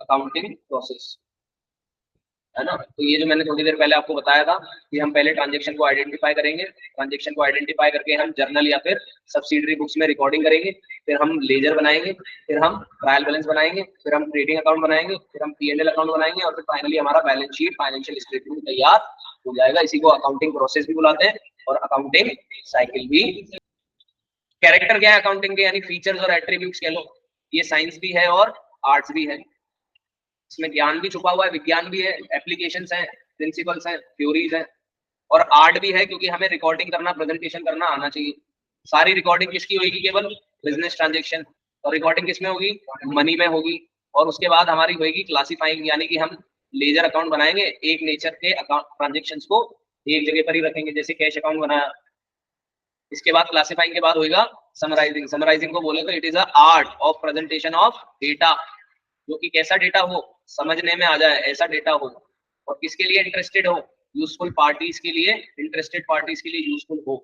Accounting process, है ना। तो ये जो मैंने थोड़ी देर पहले आपको बताया था कि हम पहले ट्रांजेक्शन को आइडेंटिफाई करेंगे, ट्रांजेक्शन को आइडेंटिफाई करके हम जर्नल या फिर सब्सिडरी बुक्स में रिकॉर्डिंग करेंगे, फिर हम लेजर बनाएंगे, फिर हम ट्रायल बैलेंस बनाएंगे, फिर हम ट्रेडिंग अकाउंट बनाएंगे, फिर हम P&L अकाउंट बनाएंगे और फिर फाइनली हमारा बैलेंस शीट, फाइनेंशियल स्टेटमेंट तैयार हो जाएगा। इसी को अकाउंटिंग प्रोसेस भी बुलाते हैं और अकाउंटिंग साइकिल भी। कैरेक्टर क्या है अकाउंटिंग के, यानी फीचर्स और एट्रीब्यूट्स कह लो। ये साइंस भी है और आर्ट्स भी है, इसमें ज्ञान भी छुपा हुआ है, विज्ञान भी है, एप्लीकेशंस हैं, प्रिंसिपल्स हैं, थ्योरीज हैं, और आर्ट भी है क्योंकि हमें रिकॉर्डिंग करना, प्रेजेंटेशन करना आना चाहिए। सारी रिकॉर्डिंग किसकी होगी, केवल बिजनेस ट्रांजेक्शन, और रिकॉर्डिंग किसमें होगी, मनी में होगी। और उसके बाद हमारी होगी क्लासिफाइंग, यानी कि हम लेजर अकाउंट बनाएंगे, एक नेचर के अकाउंट ट्रांजेक्शंस को एक जगह पर ही रखेंगे, जैसे कैश अकाउंट बनाया। इसके बाद क्लासिफाइंग के बाद होगा समराइजिंग। समराइजिंग को बोले तो it is a art of presentation of data, जो कि कैसा डेटा हो, समझने में आ जाए ऐसा डेटा हो, और किसके लिए इंटरेस्टेड हो, यूजफुल पार्टीज के लिए, इंटरेस्टेड पार्टीज के लिए यूजफुल हो।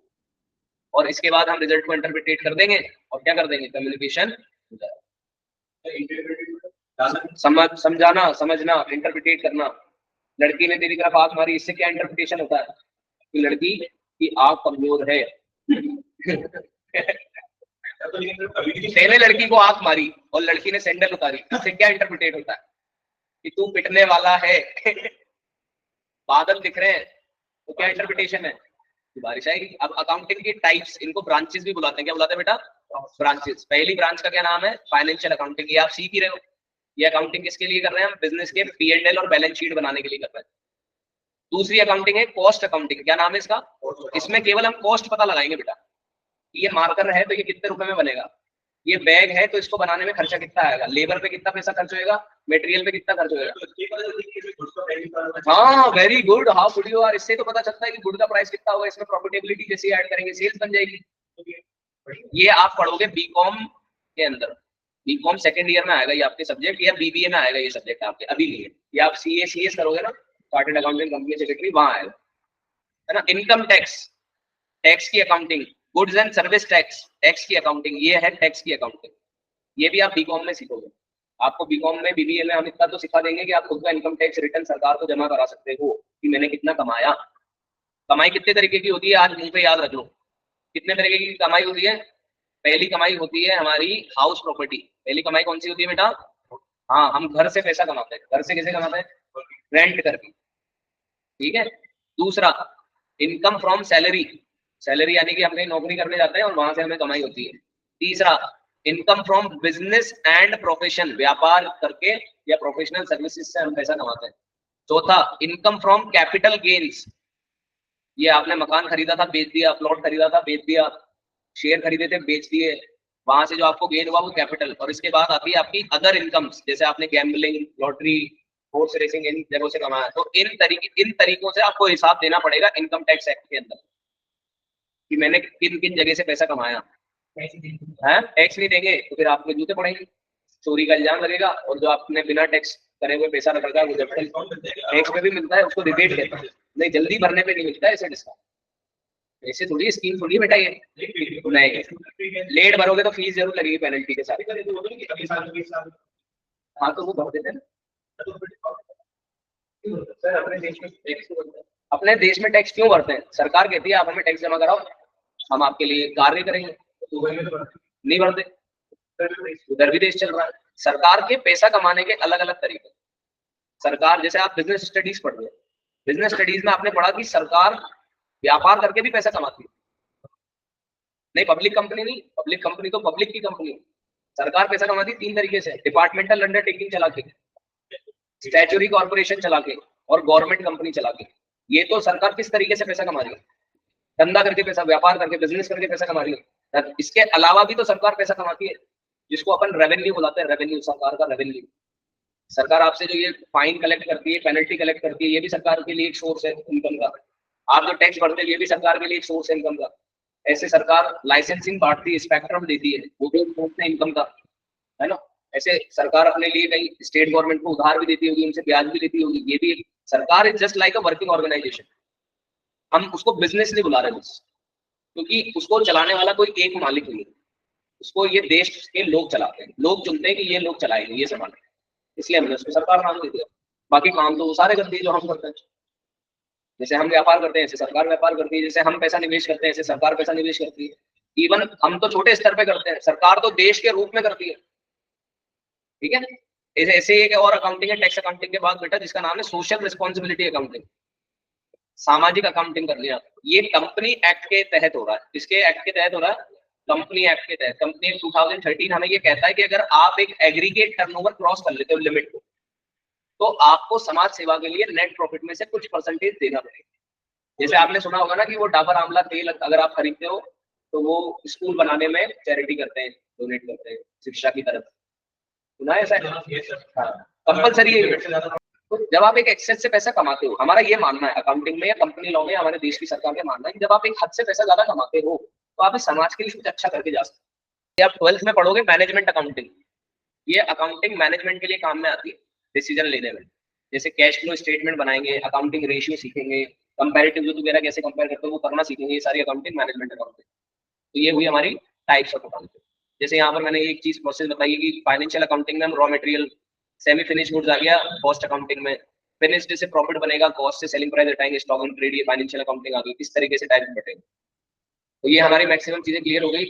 और इसके बाद हम रिजल्ट को इंटरप्रिटेट कर देंगे और क्या कर देंगे, कम्युनिकेशन हो जाएगा। समझाना, समझना, इंटरप्रिटेट करना। लड़की ने तेरी तरफ आंख मारी, इससे क्या इंटरप्रिटेशन होता है कि लड़की की आंख कमजोर है। पहले लड़की को आंख मारी और लड़की ने सैंडल उतारी, इससे क्या इंटरप्रिटेट होता है कि तू पिटने वाला है। बादल दिख रहे हैं, तो क्या इंटरप्रिटेशन है, बारिश आएगी। अब अकाउंटिंग की टाइप्स, इनको ब्रांचेस भी बुलाते हैं। क्या बुलाते हैं बेटा, ब्रांचेस। पहली ब्रांच का क्या नाम है, फाइनेंशियल अकाउंटिंग। ये आप सीख ही रहे हो। ये अकाउंटिंग किसके लिए कर रहे हैं हम, बिजनेस के P&L और बैलेंस शीट बनाने के लिए कर रहे हैं। दूसरी अकाउंटिंग है कॉस्ट अकाउंटिंग। क्या नाम है इसका, इसमें केवल हम कॉस्ट पता लगाएंगे बेटा। ये मार्कर है तो ये कितने रुपए में बनेगा, ये बैग है तो इसको बनाने में खर्चा कितना आएगा, लेबर पे कितना पैसा खर्च होएगा, मटेरियल पे कितना खर्च होएगा। हाँ very good, how good you are. इससे तो पता चलता है कि गुड का प्राइस कितना होगा। इसमें प्रॉफिटेबिलिटी जैसे ऐड करेंगे सेल्स बन जाएगी। ये आप पढ़ोगे बीकॉम के अंदर, बीकॉम सेकंड ईयर में आएगा ये आपके सब्जेक्ट, या BBA में आएगा ये सब्जेक्ट आपके अभी नहीं है। ये आप CA करोगे ना, चार्टर्ड अकाउंटेंट कंपनी सेक्रेटरी, वहां आएगा, है ना। इनकम टैक्स, टैक्स की accounting. Goods and service tax, tax की अकाउंटिंग, ये है टैक्स की अकाउंटिंग। ये भी आप बीकॉम में सीखोगे। आपको बीकॉम में, BBA में हम इतना तो सिखा देंगे कि आप खुद का इनकम टैक्स रिटर्न सरकार को जमा करा सकते हो कि मैंने कितना कमाया। कमाई कितने तरीके की होती है, आज मुंह पे याद रख लो। कितने तरीके की कमाई होती है। पहली कमाई होती है हमारी हाउस प्रॉपर्टी। पहली कमाई कौन सी होती है बेटा, हाँ हम घर से पैसा कमाते हैं। घर से कैसे कमाते हैं, रेंट करके, ठीक है। दूसरा इनकम फ्रॉम सैलरी, सैलरी यानी कि हम कहीं नौकरी करने जाते हैं और वहां से हमें कमाई होती है। तीसरा income from business and profession, व्यापार करके या प्रोफेशनल सर्विसेज से हम पैसा कमाते हैं। चौथा इनकम फ्रॉम कैपिटल गेन्स, ये आपने मकान खरीदा था बेच दिया, प्लॉट खरीदा था बेच दिया, शेयर खरीदे थे बेच दिए, वहां से जो आपको गेन हुआ वो कैपिटल। और इसके बाद आती है आपकी अदर इनकम्स, जैसे आपने गैम्बलिंग, लॉटरी, हॉर्स रेसिंग, इन जगहों से कमाया। तो इन तरीकों से आपको हिसाब देना पड़ेगा इनकम टैक्स एक्ट के अंदर कि मैंने किन किन जगह से पैसा कमाया है। टैक्स नहीं देंगे तो फिर आपके जूते पड़ेंगे, चोरी का इल्जाम लगेगा, और जो आपने बिना टैक्स करे हुए पैसा रखा है वो जब टैक्स पे भी मिलता है, उसको रिबेट कहते हैं। नहीं, जल्दी भरने पे नहीं मिलता है ऐसे डिस्काउंट। ऐसे थोड़ी स्कीम थोड़ी बेटा ये, नहीं लेट भरोगे तो फीस जरूर लगेगी पेनल्टी के साथ। हाँ तो वो भर देते हैं सर। अपने देश में टैक्स क्यों भरते हैं, सरकार कहती है आप हमें टैक्स जमा कराओ, हम आपके लिए कार्य करेंगे। नहीं भरते, उधर भी देश चल रहा है। सरकार के पैसा कमाने के अलग अलग तरीके। सरकार, जैसे आप बिजनेस स्टडीज पढ़ रहे हैं, बिजनेस स्टडीज में आपने पढ़ा कि सरकार व्यापार करके भी पैसा कमाती है। नहीं, पब्लिक कंपनी नहीं, पब्लिक कंपनी तो पब्लिक की कंपनी है। सरकार पैसा कमाती है 3 तरीके से, डिपार्टमेंटल अंडरटेकिंग चला के, स्टैट्यूटरी कॉर्पोरेशन चला के, और गवर्नमेंट कंपनी चला के। ये तो सरकार किस तरीके से पैसा कमा रही है, धंधा करके पैसा, व्यापार करके, बिजनेस करके पैसा कमा रही है। इसके अलावा भी तो सरकार पैसा कमाती है, जिसको अपन रेवेन्यू बुलाते हैं। रेवेन्यू, सरकार का रेवेन्यू। सरकार आपसे जो ये फाइन कलेक्ट करती है, पेनल्टी कलेक्ट करती है, ये भी सरकार के लिए एक सोर्स है इनकम का। आप जो टैक्स भरते हैं ये भी सरकार के लिए एक सोर्स है इनकम का। ऐसे सरकार लाइसेंसिंग बांटती है, स्पेक्ट्रम देती है, वो भी सोर्स है इनकम का, है ना। ऐसे सरकार अपने लिए कहीं स्टेट गवर्नमेंट को उधार भी देती होगी, उनसे ब्याज भी लेती होगी। ये भी सरकार is just like a working organisation. हम उसको बिजनेस नहीं बुला रहे बस, क्योंकि उसको चलाने वाला कोई एक मालिक नहीं है, उसको ये देश के लोग चलाते हैं। लोग चुनते हैं कि ये लोग चलाएंगे, ये संभालेंगे। इसलिए हमने उसको सरकार नाम दे दिया। बाकी काम तो वो सारे करती है जो हम करते हैं। जैसे हम व्यापार करते हैं ऐसे सरकार व्यापार करती है, जैसे हम पैसा निवेश करते हैं ऐसे सरकार पैसा निवेश करती है। इवन हम तो छोटे स्तर पे करते हैं, सरकार तो देश के रूप में करती है। ठीक है, ऐसे ऐसे एक और अकाउंटिंग है टैक्स अकाउंटिंग के बाद बेटा, जिसका नाम है सोशल रिस्पॉन्सिबिलिटी अकाउंटिंग, सामाजिक अकाउंटिंग कर लिया। ये कंपनी एक्ट के तहत हो रहा है। किसके एक्ट के तहत हो रहा है? कंपनी एक्ट के तहत। कंपनी एक्ट 2013 हमें ये कहता है कि अगर आप एक एग्रीगेट टर्नओवर क्रॉस कर लेते हो लिमिट को, तो आपको समाज सेवा के लिए नेट प्रॉफिट में से कुछ परसेंटेज देना पड़ेगा। जैसे आपने सुना होगा ना कि वो डाबर आंवला तेल अगर आप खरीदते हो तो वो स्कूल बनाने में चैरिटी करते हैं, डोनेट करते हैं शिक्षा की तरफ। सुना है ऐसा? हाँ, कंपलसरी है। तो जब आप एक एक्सेस से पैसा कमाते हो, हमारा ये मानना है अकाउंटिंग में या कंपनी लॉ में, हमारे देश की सरकार का मानना है कि जब आप एक हद से पैसा ज्यादा कमाते हो तो आप इस समाज के लिए कुछ अच्छा करके जा सकते हैं। आप 12th में पढ़ोगे मैनेजमेंट अकाउंटिंग, ये अकाउंटिंग मैनेजमेंट के लिए काम में आती है, डिसीजन लेने में। जैसे कैश फ्लो स्टेटमेंट बनाएंगे, अकाउंटिंग रेशियो सीखेंगे, कंपैरेटिव वगैरह कैसे कंपेयर करते हो वो करना सीखेंगे, ये सारी अकाउंटिंग मैनेजमेंट अकाउंटिंग। तो ये हुई हमारी टाइप्स ऑफ अकाउंटिंग। जैसे यहाँ पर मैंने एक चीज प्रोसेस बताई कि फाइनेंशियल अकाउंटिंग में हम raw material, semi finish goods आ गया कॉस्ट अकाउंटिंग में, फिनिश्ड से प्रॉफिट बनेगा, कॉस्ट से सेलिंग प्राइस हटाएंगे, स्टॉक एंड ट्रेड, ये फाइनेंशियल अकाउंटिंग आ गई। इस तरीके से टाइप बटेंगे। तो ये हमारी मैक्सिमम चीजें क्लियर हो गई।